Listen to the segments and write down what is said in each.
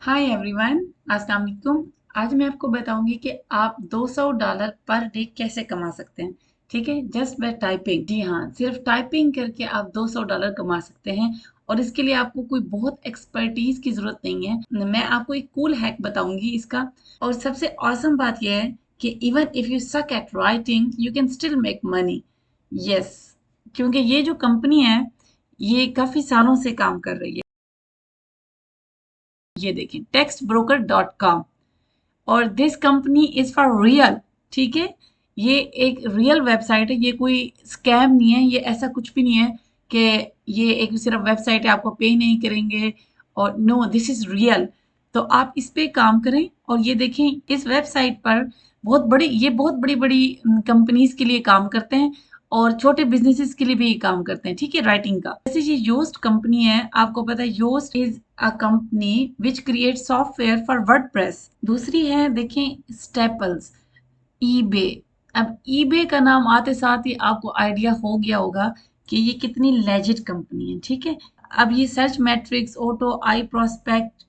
Hi everyone, अस्सलाम वालेकुम। आज मैं आपको बताऊंगी कि आप $200 पर डे कैसे कमा सकते हैं। ठीक है, जस्ट बाय टाइपिंग। जी हाँ, सिर्फ टाइपिंग करके आप $200 कमा सकते हैं। और इसके लिए आपको कोई बहुत एक्सपर्टीज की जरूरत नहीं है। मैं आपको एक कूल हैक बताऊंगी इसका। और सबसे ऑसम बात यह है कि even if you suck at writing you can still make money. Yes, क्योंकि ये जो कंपनी है ये काफी सालों से काम कर रही है। ये देखें, textbroker.com। और this company is for real. ठीक है, ये एक रियल वेबसाइट है, ये कोई स्कैम नहीं है, ये ऐसा कुछ भी नहीं है कि ये एक सिर्फ वेबसाइट है, आपको पे नहीं करेंगे। और नो, दिस इज रियल। तो आप इस पे काम करें और ये देखें, इस वेबसाइट पर बहुत बड़ी बड़ी कंपनीज के लिए काम करते हैं और छोटे बिजनेसेस के लिए भी काम करते हैं। ठीक है, राइटिंग का। जैसे ये योस्ट कंपनी है, आपको पता है Yoast is a company which create software for WordPress. दूसरी है, देखें, स्टेपल्स, ईबे। अब ईबे का नाम आते साथ ही आपको आइडिया हो गया होगा कि ये कितनी लेजिट कंपनी है। ठीक है, अब ये search matrix, auto, I prospect,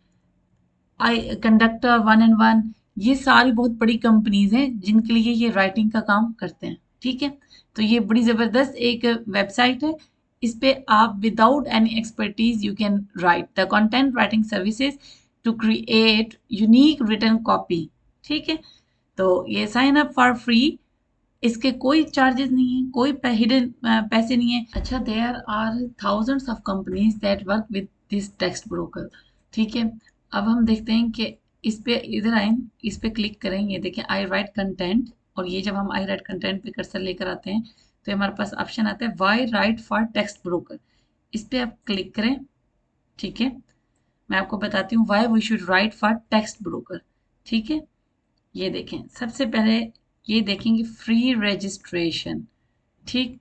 I conductor, one and one, ये सारी बहुत बड़ी कंपनीज हैं जिनके लिए ये राइटिंग का काम करते हैं। ठीक है, तो ये बड़ी जबरदस्त एक वेबसाइट है। इस पे आप without any expertise you can write the content writing services to create unique written copy. ठीक है, तो ये साइन अप फॉर फ्री। इसके कोई चार्जेस नहीं है, कोई हिडन पैसे नहीं है। अच्छा, there are thousands of companies that work with this Textbroker. ठीक है, अब हम देखते हैं कि इस पे इधर आए, इस पे क्लिक करें, ये देखें आई राइट कंटेंट। और ये जब हम आई राइट कंटेंट पे कर्सर लेकर आते हैं तो हमारे पास ऑप्शन आता है why write for Textbroker. इस पे आप क्लिक करें। ठीक है, मैं आपको बताती हूँ why we should write for Textbroker. ठीक है, ये देखें, सबसे पहले ये देखेंगे फ्री रजिस्ट्रेशन। ठीक,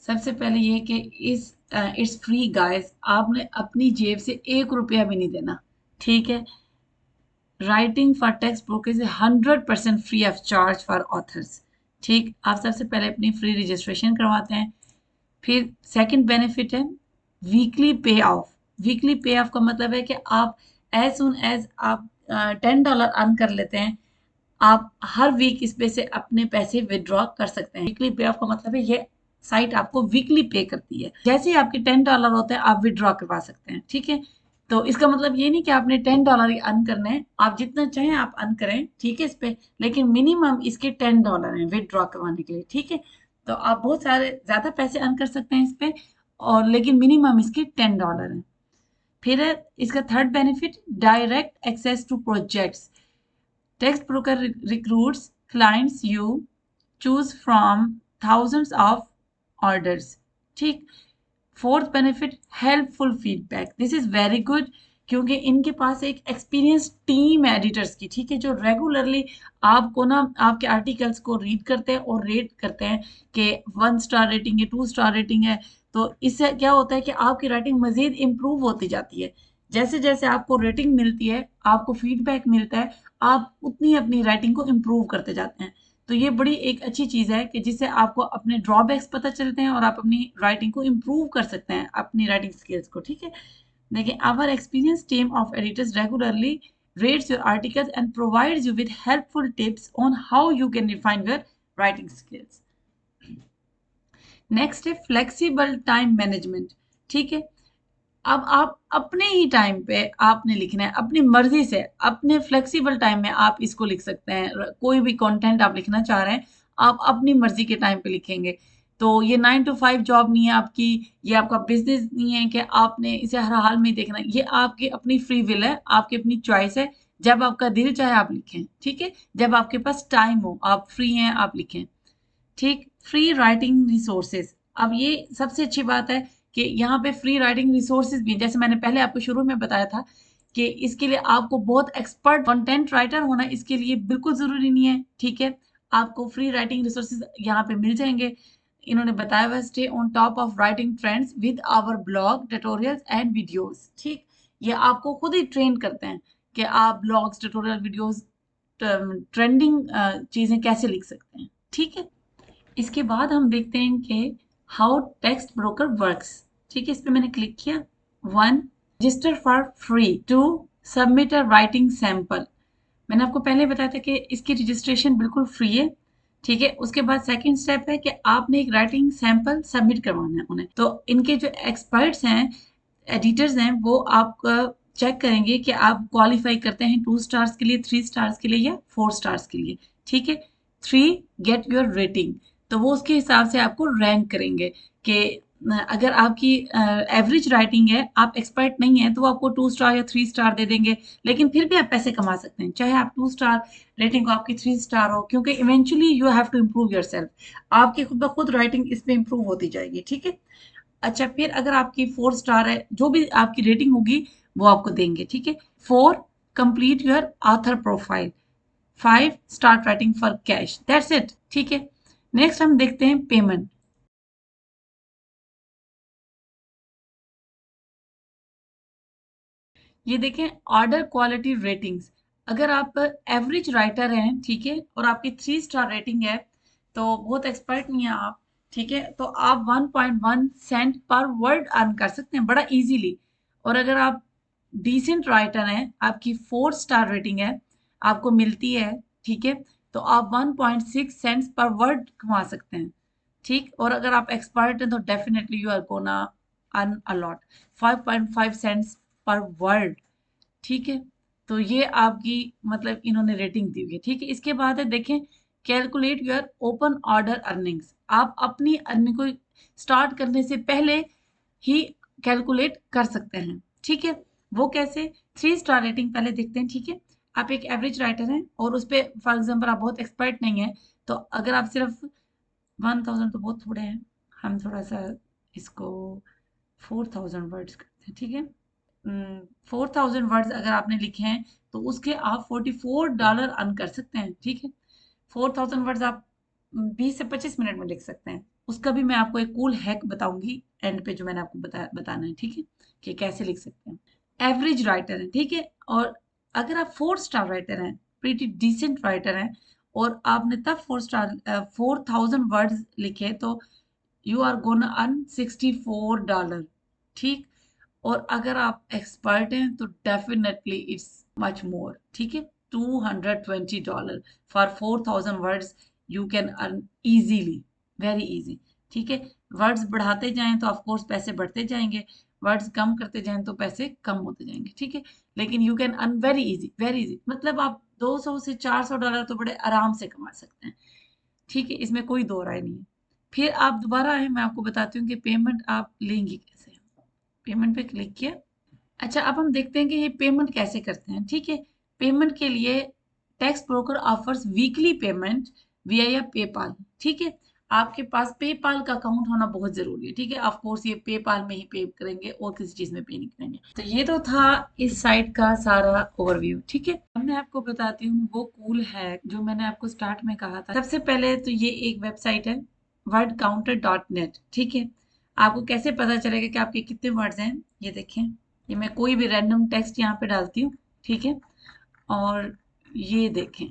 सबसे पहले ये कि इस इट्स फ्री गाइस, आपने अपनी जेब से ₹1 भी नहीं देना। ठीक है, writing for text book is 100% free of charge for authors. ठीक, आप सबसे पहले अपनी फ्री रजिस्ट्रेशन करवाते हैं। फिर सेकंड बेनिफिट है वीकली पे ऑफ। वीकली पे ऑफ का मतलब है कि आप एज सुन एज आप $10 अर्न कर लेते हैं, आप हर वीक इस पे से अपने पैसे विदड्रॉ कर सकते हैं। वीकली पे ऑफ का मतलब है ये साइट आपको वीकली पे करती है। जैसे ही आपके $10 होते हैं आप विदड्रॉ करवा सकते हैं। ठीक है, तो इसका मतलब ये नहीं कि आपने $10 ही अर्न करने हैं, आप जितना चाहें आप अर्न करें। ठीक है, इस पे लेकिन मिनिमम इसके $10 हैं विदड्रॉ करवाने के लिए। ठीक है, तो आप बहुत सारे ज्यादा पैसे अर्न कर सकते हैं इस पे, और लेकिन मिनिमम इसके $10 हैं। फिर है इसका third benefit, direct access to projects. Text broker recruits clients you choose from thousands of orders. ठीक, fourth benefit, helpful feedback. This is very good, क्योंकि इनके पास एक एक्सपीरियंस टीम है एडिटर्स की। ठीक है, जो रेगुलरली आपको ना आपके आर्टिकल्स को रीड करते हैं और रेट करते हैं कि 1 स्टार रेटिंग है, 2 स्टार रेटिंग है। तो इससे क्या होता है कि आपकी राइटिंग मजीद इम्प्रूव होती जाती है। जैसे जैसे आपको रेटिंग मिलती है, आपको फीडबैक मिलता है, आप उतनी अपनी राइटिंग को इम्प्रूव करते जाते हैं। तो ये बड़ी एक अच्छी चीज़ है कि जिससे आपको अपने ड्रॉबैक्स पता चलते हैं और आप अपनी राइटिंग को इम्प्रूव कर सकते हैं, अपनी राइटिंग स्किल्स को। ठीक है, देखिए, our experience team of editors regularly rates your articles and provides you with helpful tips on how you can refine your writing skills. Next है फ्लेक्सिबल टाइम मैनेजमेंट। ठीक है, अब आप अपने ही टाइम पे आपने लिखना है, अपनी मर्जी से अपने फ्लेक्सिबल टाइम में आप इसको लिख सकते हैं। कोई भी कंटेंट आप लिखना चाह रहे हैं, आप अपनी मर्जी के टाइम पे लिखेंगे। तो ये 9 to 5 जॉब नहीं है आपकी, ये आपका बिजनेस नहीं है कि आपने इसे हर हाल में देखना है। ये आपकी अपनी फ्री विल है, आपकी अपनी चॉइस है। जब आपका दिल चाहे आप लिखें। ठीक है, जब आपके पास टाइम हो, आप फ्री हैं, आप लिखें। ठीक, फ्री राइटिंग रिसोर्सेज। अब ये सबसे अच्छी बात है कि यहाँ पे फ्री राइटिंग रिसोर्सेज भी हैं। जैसे मैंने पहले आपको शुरू में बताया था कि इसके लिए आपको बहुत एक्सपर्ट कंटेंट राइटर होना इसके लिए बिल्कुल जरूरी नहीं है। ठीक है, आपको फ्री राइटिंग रिसोर्सेज यहाँ पे मिल जाएंगे। इन्होंने बताया हुआ, stay on top of writing trends with our blog tutorials and videos. ठीक, ये आपको खुद ही ट्रेन करते हैं कि आप ब्लॉग्स, ट्यूटोरियल, वीडियोस, ट्रेंडिंग चीजें कैसे लिख सकते हैं। ठीक है, इसके बाद हम देखते हैं कि हाउ टेक्स्ट ब्रोकर वर्क्स। ठीक है, इस पे मैंने क्लिक किया। 1, register for free. 2, submit a writing sample. मैंने आपको पहले बताया था कि इसकी रजिस्ट्रेशन बिल्कुल फ्री है, ठीक है। उसके बाद सेकंड स्टेप है कि आपने एक राइटिंग सैंपल सबमिट करवाना है उन्हें। तो इनके जो एक्सपर्ट्स हैं, एडिटर्स हैं, वो आपका चेक करेंगे कि आप क्वालिफाई करते हैं 2 स्टार्स के लिए, 3 स्टार्स के लिए या 4 स्टार्स के लिए, ठीक है। 3 गेट योर रेटिंग। तो वो उसके हिसाब से आपको रैंक करेंगे कि अगर आपकी एवरेज राइटिंग है, आप एक्सपर्ट नहीं है, तो वो आपको 2 स्टार या 3 स्टार दे देंगे। लेकिन फिर भी आप पैसे कमा सकते हैं, चाहे आप 2 स्टार रेटिंग हो, आपकी 3 स्टार हो, क्योंकि eventually you have to improve yourself. आपकी खुद ब खुद राइटिंग इसमें इम्प्रूव होती जाएगी, ठीक है। अच्छा, फिर अगर आपकी 4 स्टार है, जो भी आपकी रेटिंग होगी वो आपको देंगे, ठीक है। 4 complete your author profile. 5 start writing for cash. That's it, ठीक है। नेक्स्ट हम देखते हैं पेमेंट। ये देखें, ऑर्डर क्वालिटी रेटिंग्स। अगर आप एवरेज राइटर हैं, ठीक है, और आपकी 3 स्टार रेटिंग है, तो बहुत एक्सपर्ट नहीं है आप, ठीक है, तो आप 1.1 सेंट पर वर्ड अर्न कर सकते हैं बड़ा इजीली। और अगर आप डिसेंट राइटर हैं, आपकी 4 स्टार रेटिंग है, आपको मिलती है, ठीक है, तो आप 1.6 सेंट्स पर वर्ड कमा सकते हैं, ठीक। और अगर आप एक्सपर्ट हैं तो definitely you are gonna earn a lot. 5.5 cents per word, ठीक है। तो ये आपकी मतलब इन्होंने रेटिंग दी हुई है, ठीक है। इसके बाद है, देखें, calculate your open order earnings. आप अपनी अर्निंग को स्टार्ट करने से पहले ही कैलकुलेट कर सकते हैं, ठीक है। वो कैसे? 3 स्टार रेटिंग पहले देखते हैं, ठीक है। आप एक एवरेज राइटर हैं और उस पे फॉर एग्जांपल आप बहुत एक्सपर्ट नहीं है, तो अगर आप सिर्फ 1000 तो बहुत थोड़े हैं, हम थोड़ा सा इसको 4000 वर्ड्स करते हैं, ठीक है। 4000 वर्ड्स अगर आपने लिखे हैं, तो उसके आप $44 अर्न कर सकते हैं, ठीक है। 4000 वर्ड्स आप 20 से 25 मिनट में लिख सकते हैं। उसका भी मैं आपको एक कूल हैक बताऊंगी एंड पे, जो मैंने आपको बताना है, ठीक है, कि कैसे लिख सकते हैं। एवरेज राइटर है, ठीक है, और अगर आप 4 स्टार राइटर हैं, प्रीटी डिसेंट राइटर हैं, और आपने तब 4000 वर्ड्स लिखे, तो यू आर गोना अर्न $64, ठीक। और अगर आप एक्सपर्ट हैं तो डेफिनेटली इट्स मच मोर, ठीक है। $220 for 4000 words you can earn easily, very easy, ठीक है। वर्ड्स बढ़ाते जाएं तो ऑफ कोर्स पैसे बढ़ते जाएंगे, वर्ड्स कम करते जाएं तो पैसे कम होते जाएंगे, ठीक है। लेकिन you can earn very easy, very easy, मतलब आप 200 से $400 तो बड़े आराम से कमा सकते हैं, ठीक है। इसमें कोई दो राय नहीं है। फिर आप दोबारा है, मैं आपको बताती हूँ कि पेमेंट आप लेंगे कैसे। पेमेंट पे क्लिक किया। अच्छा, अब हम देखते हैं कि ये पेमेंट कैसे करते हैं, ठीक है। पेमेंट के लिए tax broker offers weekly payment विया पेपाल, ठीक है। आपके पास पेपाल का अकाउंट होना बहुत जरूरी है, ठीक है। ऑफ कोर्स ये पेपाल में ही पे करेंगे और किसी चीज में पे नहीं करेंगे। तो ये तो था इस साइट का सारा ओवरव्यू, ठीक है। अब मैं आपको बताती हूँ वो कूल है जो मैंने आपको स्टार्ट में कहा था। सबसे पहले तो ये एक वेबसाइट है, wordcounter.net, ठीक है। आपको कैसे पता चलेगा कि आपके कितने वर्ड्स हैं? ये देखें, ये मैं कोई भी रैंडम टेक्स्ट यहाँ पे डालती हूँ, ठीक है। और ये देखें,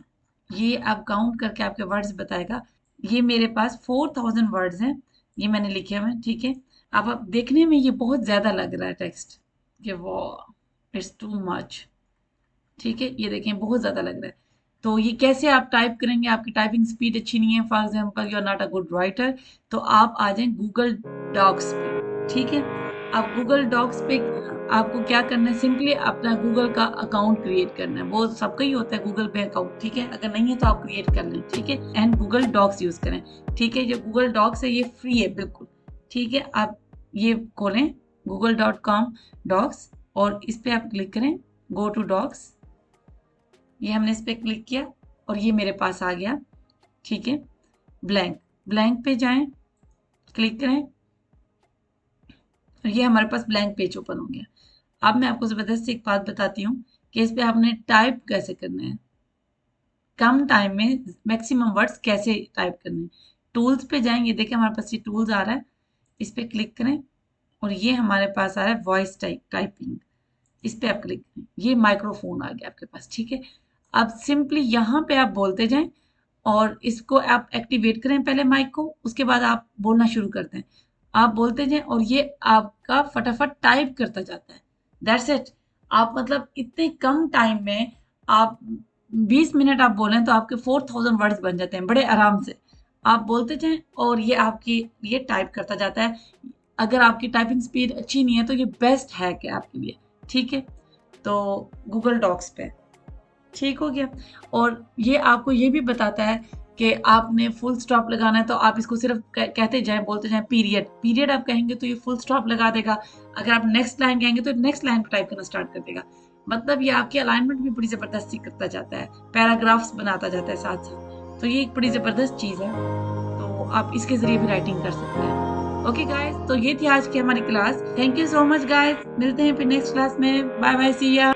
ये आप काउंट करके आपके वर्ड्स बताएगा। ये मेरे पास 4000 वर्ड्स हैं, ये मैंने लिखे हुए हैं, ठीक है। अब देखने में ये बहुत ज्यादा लग रहा है टेक्स्ट, कि वो इट्स टू मच, ठीक है। ये देखें, बहुत ज्यादा लग रहा है। तो ये कैसे आप टाइप करेंगे? आपकी टाइपिंग स्पीड अच्छी नहीं है, for example you are not a good writer, तो आप आ जाएं गूगल डॉक्स पे, ठीक है। आप गूगल डॉक्स पे आपको क्या करना है, सिंपली अपना गूगल का अकाउंट क्रिएट करना है। वो सबका ही होता है गूगल पे अकाउंट, ठीक है। अगर नहीं है तो आप क्रिएट कर लें, ठीक है। एंड गूगल डॉक्स यूज करें, ठीक है। जो गूगल डॉक्स है ये फ्री है बिल्कुल, ठीक है। आप ये खोलें google.com डॉक्स, और इस पे आप क्लिक करें गो टू डॉक्स। ये हमने इस पे क्लिक किया और ये मेरे पास आ गया, ठीक है। ब्लैंक, ब्लैंक पे जाएं, क्लिक करें, और ये हमारे पास ब्लैंक पेज ओपन हो गया। अब मैं आपको जबरदस्त एक बात बताती हूँ कि इस पे आपने टाइप कैसे करना है, कम टाइम में मैक्सिमम वर्ड्स कैसे टाइप करने हैं। टूल्स पे जाएंगे, देखिए हमारे पास ये टूल्स आ रहा है, इस पे क्लिक करें, और ये हमारे पास आ रहा है वॉइस टाइपिंग। इस पे आप क्लिक करें, ये माइक्रोफोन आ गया आपके पास, ठीक है। अब सिंपली यहाँ पे आप बोलते जाएं, और इसको आप एक्टिवेट करें पहले माइक को, उसके बाद आप बोलना शुरू करते हैं। आप बोलते जाएं और ये आपका फटाफट टाइप करता जाता है। That's it. आप मतलब इतने कम टाइम में आप 20 मिनट आप बोलें तो आपके 4000 वर्ड्स बन जाते हैं बड़े आराम से। आप बोलते जाएं और ये टाइप करता जाता है। अगर आपकी टाइपिंग स्पीड अच्छी नहीं है तो ये बेस्ट हैक है आपके लिए। ठीक है, तो गूगल डॉक्स पे ठीक हो गया। और ये आपको ये भी बताता है कि आपने फुल स्टॉप लगाना है तो आप इसको सिर्फ कहते जाएं, बोलते जाएं पीरियड पीरियड आप कहेंगे तो ये फुल स्टॉप लगा देगा। अगर आप नेक्स्ट लाइन कहेंगे तो नेक्स्ट लाइन को टाइप करना स्टार्ट कर देगा। मतलब ये आपकी अलाइनमेंट भी बड़ी ज़बरदस्ती करता जाता है, पैराग्राफ्स बनाता जाता है साथ साथ। तो ये एक बड़ी ज़बरदस्त चीज़ है, तो आप इसके ज़रिए भी राइटिंग कर सकते हैं। ओके गाइस, तो ये थी आज की हमारी class. Thank you so much guys, मिलते हैं फिर नेक्स्ट क्लास में। बाय बाय, सी या।